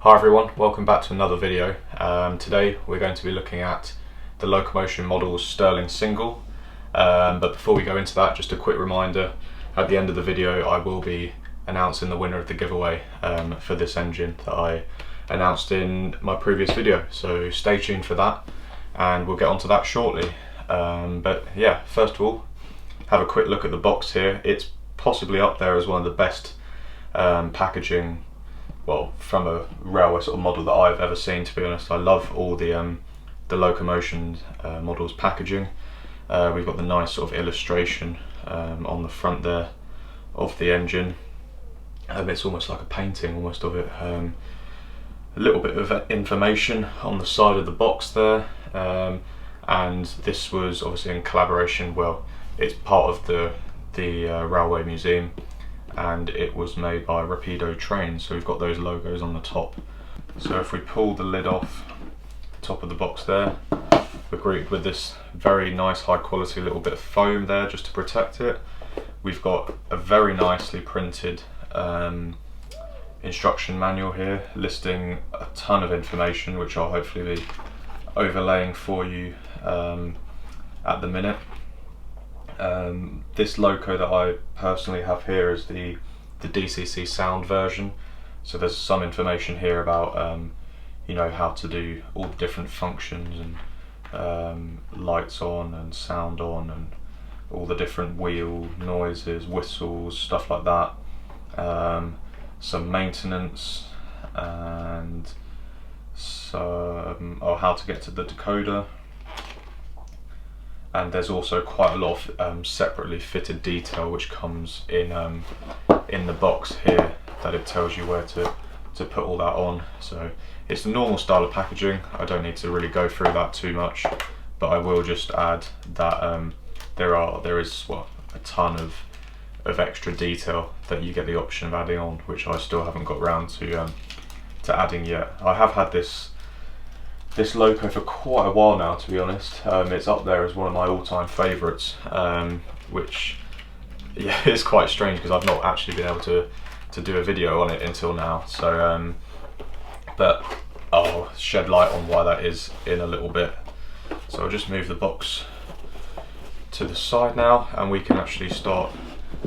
Hi everyone, welcome back to another video. Today we're going to be looking at the Locomotion Models Stirling Single. But before we go into that, just a quick reminder, at the end of the video I will be announcing the winner of the giveaway for this engine that I announced in my previous video. So stay tuned for that and we'll get onto that shortly. But yeah, first of all, have a quick look at the box here. It's possibly up there as one of the best packaging, well, from a railway sort of model that I've ever seen, to be honest. I love all the Locomotion Models packaging. We've got the nice sort of illustration on the front there of the engine. It's almost like a painting almost of it. A little bit of information on the side of the box there, and this was obviously in collaboration, well, it's part of the Railway Museum, and it was made by Rapido Trains, so we've got those logos on the top. So if we pull the lid off the top of the box there, we're greeted with this very nice high quality little bit of foam there just to protect it. We've got a very nicely printed instruction manual here listing a ton of information, which I'll hopefully be overlaying for you at the minute. This loco that I personally have here is the DCC sound version, so there's some information here about you know, how to do all the different functions and lights on and sound on and all the different wheel noises, whistles, stuff like that. Some maintenance and some how to get to the decoder. And there's also quite a lot of separately fitted detail which comes in the box here, that it tells you where to put all that on. So it's the normal style of packaging. I don't need to really go through that too much, but I will just add that there is a ton of extra detail that you get the option of adding on, which I still haven't got round to adding yet. I have had this loco for quite a while now, to be honest. It's up there as one of my all-time favourites, which yeah, is quite strange because I've not actually been able to do a video on it until now. So but I'll shed light on why that is in a little bit. So I'll just move the box to the side now and we can actually start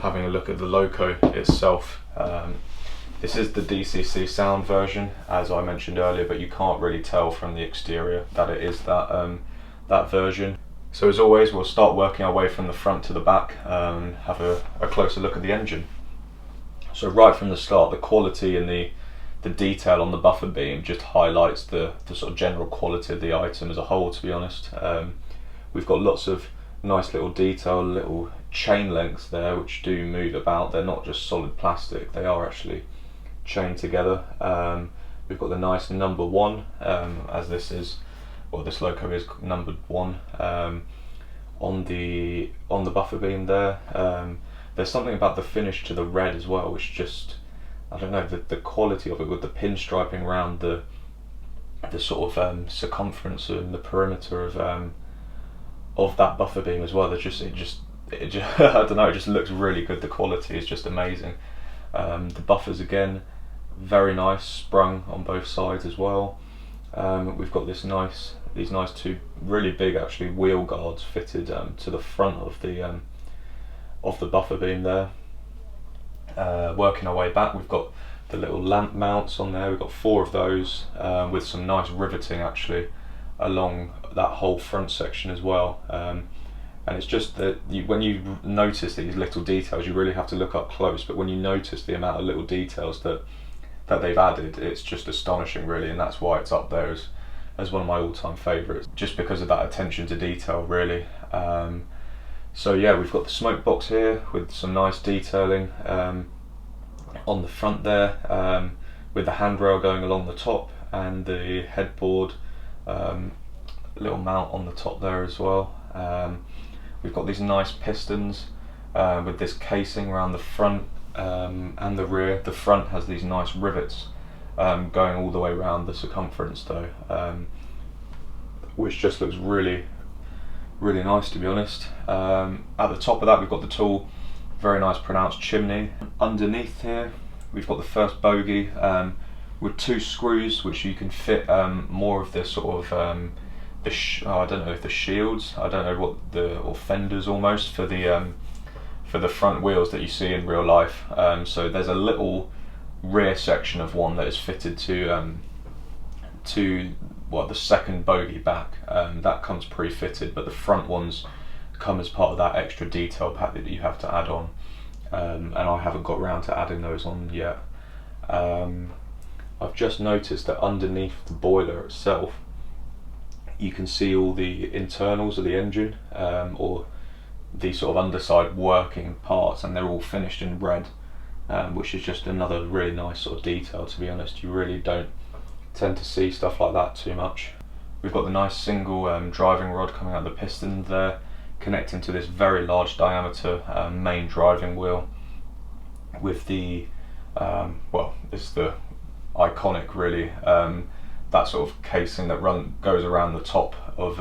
having a look at the loco itself. This is the DCC sound version, as I mentioned earlier, but you can't really tell from the exterior that it is that version. So as always, we'll start working our way from the front to the back and have a closer look at the engine. So right from the start, the quality and the detail on the buffer beam just highlights the sort of general quality of the item as a whole, to be honest. We've got lots of nice little detail, little chain lengths there which do move about. They're not just solid plastic, they are actually chained together. We've got the nice number 1, as this loco is numbered 1 on the buffer beam there. There's something about the finish to the red as well, which just, I don't know, the quality of it with the pinstriping around the sort of circumference and the perimeter of that buffer beam as well. It just I don't know, it just looks really good. The quality is just amazing. The buffers again, very nice, sprung on both sides as well. We've got these nice 2 really big actually wheel guards fitted to the front of the buffer beam there. Working our way back, we've got the little lamp mounts on there. We've got 4 of those with some nice riveting actually along that whole front section as well. And it's just that when you notice these little details, you really have to look up close, but when you notice the amount of little details that they've added, it's just astonishing really, and that's why it's up there as one of my all-time favourites, just because of that attention to detail really. So yeah, we've got the smoke box here with some nice detailing on the front there, with the handrail going along the top and the headboard little mount on the top there as well. We've got these nice pistons with this casing around the front and the rear. The front has these nice rivets going all the way around the circumference though, which just looks really nice, to be honest. At the top of that we've got the tall, very nice pronounced chimney. Underneath here we've got the first bogie, with 2 screws, which you can fit more of the sort of I don't know if the shields, I don't know what or fenders almost for the front wheels that you see in real life. So there's a little rear section of one that is fitted to the second bogie back. That comes pre-fitted, but the front ones come as part of that extra detail pack that you have to add on, and I haven't got around to adding those on yet. I've just noticed that underneath the boiler itself you can see all the internals of the engine, or the sort of underside working parts, and they're all finished in red, which is just another really nice sort of detail. To be honest, you really don't tend to see stuff like that too much. We've got the nice single driving rod coming out of the piston there, connecting to this very large diameter main driving wheel with the it's the iconic really that sort of casing that goes around the top of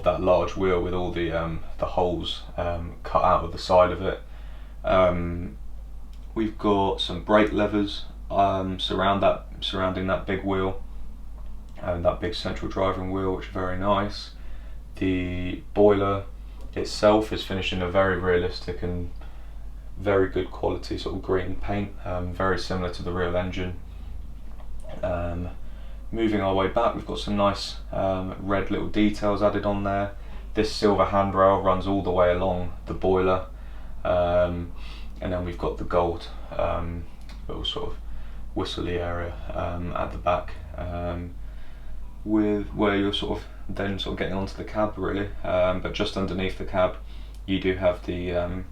that large wheel, with all the holes cut out of the side of it. We've got some brake levers surrounding that big wheel, and that big central driving wheel, which is very nice. The boiler itself is finished in a very realistic and very good quality sort of green paint, very similar to the real engine. Moving our way back, we've got some nice red little details added on there. This silver handrail runs all the way along the boiler, and then we've got the gold little sort of whistly area at the back, with where you're sort of getting onto the cab really, but just underneath the cab you do have the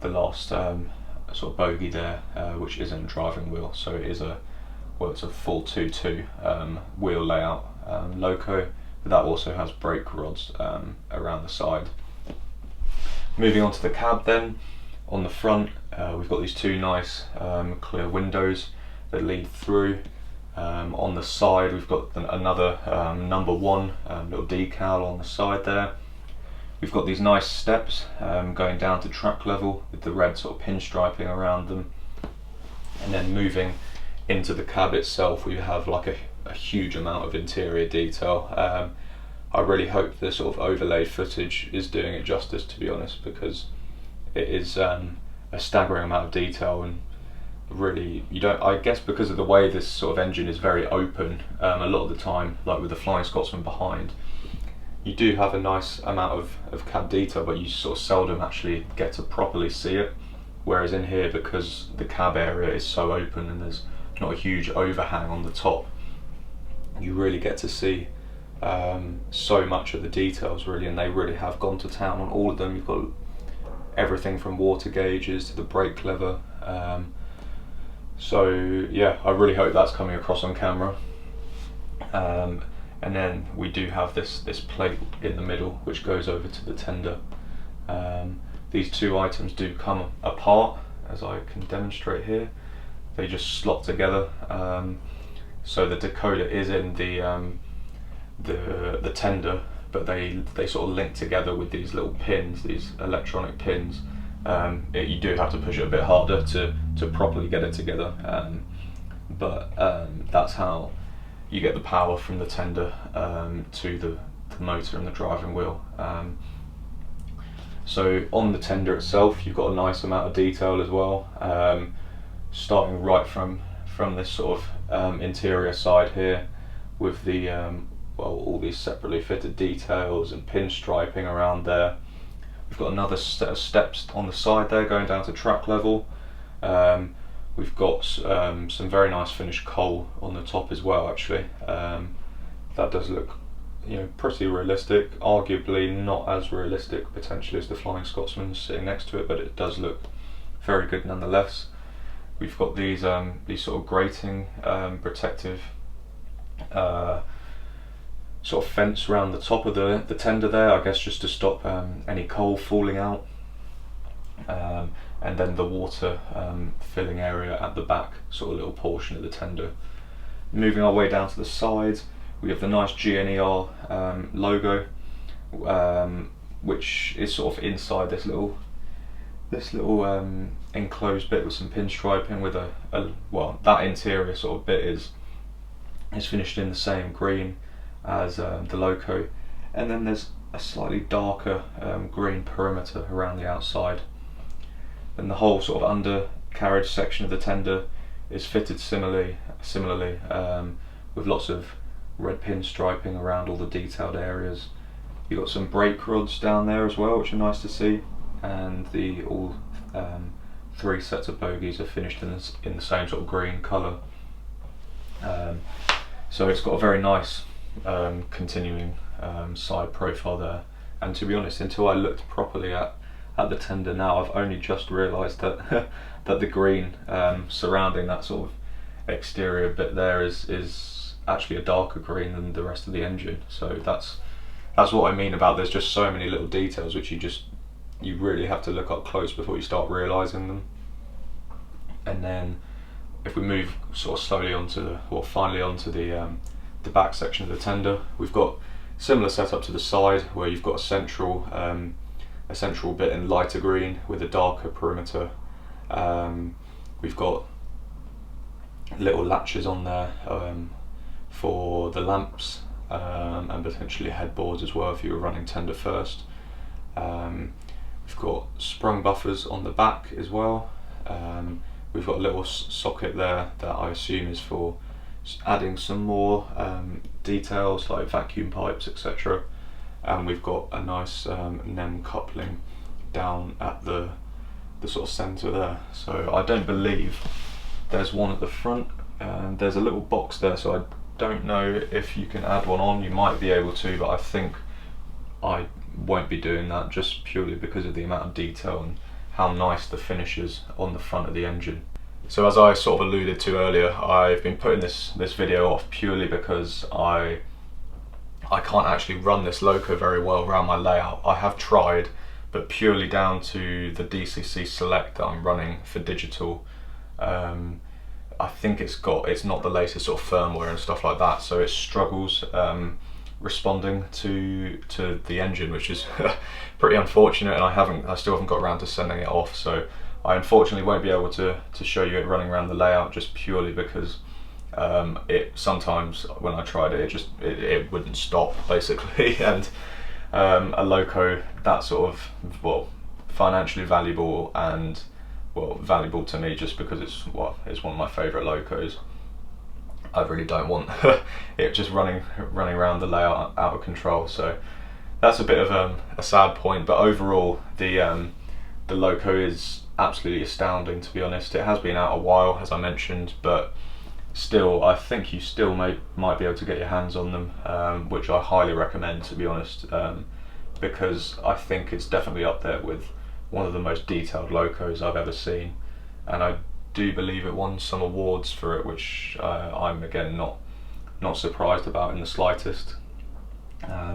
last sort of bogie there, which isn't a driving wheel, so it is it's a full 2-2 wheel layout loco, but that also has brake rods around the side. Moving on to the cab then, on the front we've got these 2 nice clear windows that lead through. On the side we've got another number 1 little decal on the side there. We've got these nice steps going down to track level with the red sort of pinstriping around them, and then moving into the cab itself we have like a huge amount of interior detail. I really hope the sort of overlaid footage is doing it justice, to be honest, because it is a staggering amount of detail, and really I guess because of the way this sort of engine is very open, a lot of the time, like with the Flying Scotsman behind, you do have a nice amount of cab detail, but you sort of seldom actually get to properly see it, whereas in here, because the cab area is so open and there's not a huge overhang on the top, you really get to see so much of the details really, and they really have gone to town on all of them. You've got everything from water gauges to the brake lever, so yeah, I really hope that's coming across on camera. And then we do have this plate in the middle which goes over to the tender. These 2 items do come apart, as I can demonstrate here. They just slot together, so the decoder is in the tender, but they sort of link together with these little pins, these electronic pins. You do have to push it a bit harder to properly get it together, but that's how you get the power from the tender to the motor and the driving wheel. So on the tender itself you've got a nice amount of detail as well, starting right from this sort of interior side here, with the all these separately fitted details and pinstriping around there. We've got another set of steps on the side there going down to track level. We've got some very nice finished coal on the top as well, actually. That does look, pretty realistic, arguably not as realistic potentially as the Flying Scotsman sitting next to it, but it does look very good nonetheless. We've got these sort of grating protective sort of fence around the top of the tender there, I guess just to stop any coal falling out, and then the water filling area at the back, sort of little portion of the tender. Moving our way down to the sides, we have the nice GNR logo, which is sort of inside this little this little enclosed bit with some pinstriping with well, that interior sort of bit is finished in the same green as the Loco, and then there's a slightly darker green perimeter around the outside. And the whole sort of undercarriage section of the tender is fitted similarly with lots of red pinstriping around all the detailed areas. You've got some brake rods down there as well, which are nice to see, and all 3 sets of bogies are finished in the same sort of green colour. So it's got a very nice continuing side profile there. And to be honest, until I looked properly at the tender now, I've only just realised that that the green surrounding that sort of exterior bit there is actually a darker green than the rest of the engine. So that's what I mean about there's just so many little details which you really have to look up close before you start realising them. And then if we move sort of slowly finally onto the back section of the tender, we've got similar setup to the side, where you've got a central bit in lighter green with a darker perimeter. We've got little latches on there for the lamps and potentially headboards as well if you were running tender first. We've got sprung buffers on the back as well. We've got a little socket there that I assume is for adding some more details like vacuum pipes, etc. And we've got a nice NEM coupling down at the sort of centre there. So I don't believe there's one at the front. There's a little box there, so I don't know if you can add one on. You might be able to, but I think I won't be doing that, just purely because of the amount of detail and how nice the finish is on the front of the engine. So as I sort of alluded to earlier, I've been putting this video off purely because I can't actually run this Loco very well around my layout. I have tried, but purely down to the DCC Select that I'm running for digital. I think it's not the latest sort of firmware and stuff like that, so it struggles responding to the engine, which is pretty unfortunate, and I still haven't got around to sending it off. So I unfortunately won't be able to show you it running around the layout, just purely because it sometimes when I tried it, it wouldn't stop basically. And a Loco that sort of, well, financially valuable and valuable to me just because it's one of my favourite Locos. I really don't want it just running around the layout out of control. So that's a bit of a sad point, but overall the Loco is absolutely astounding, to be honest. It has been out a while, as I mentioned, but still I think you still might be able to get your hands on them, which I highly recommend, to be honest, because I think it's definitely up there with one of the most detailed Locos I've ever seen, and I do believe it won some awards for it, which I'm again not surprised about in the slightest.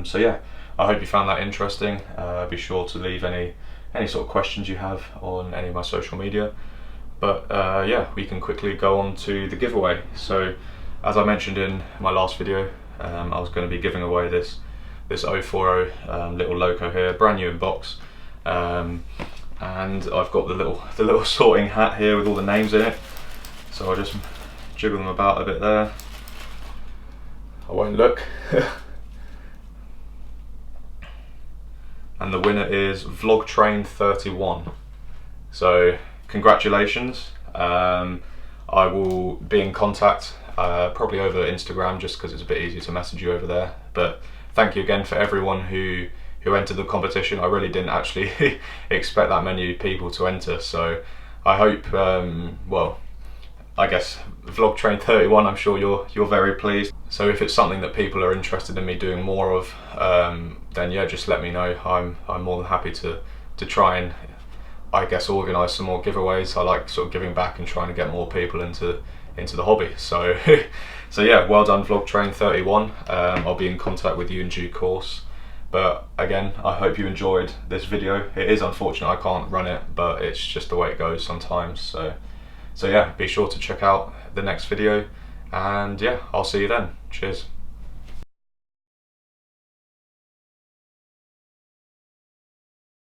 So yeah, I hope you found that interesting. Be sure to leave any sort of questions you have on any of my social media. But yeah, we can quickly go on to the giveaway. So as I mentioned in my last video, I was going to be giving away this 040 little Loco here, brand new in box. And I've got the little sorting hat here with all the names in it, so I'll just jiggle them about a bit there. I won't look. And the winner is VlogTrain31. So congratulations. I will be in contact probably over Instagram, just because it's a bit easier to message you over there. But thank you again for everyone who entered the competition. I really didn't actually expect that many people to enter, so I hope, well, I guess VlogTrain31, I'm sure you're very pleased. So if it's something that people are interested in me doing more of, then yeah, just let me know. I'm more than happy to try and, I guess, organise some more giveaways. I like sort of giving back and trying to get more people into the hobby. So so yeah, well done VlogTrain31. I'll be in contact with you in due course. But again, I hope you enjoyed this video. It is unfortunate I can't run it, but it's just the way it goes sometimes. So yeah, be sure to check out the next video, and yeah, I'll see you then. Cheers.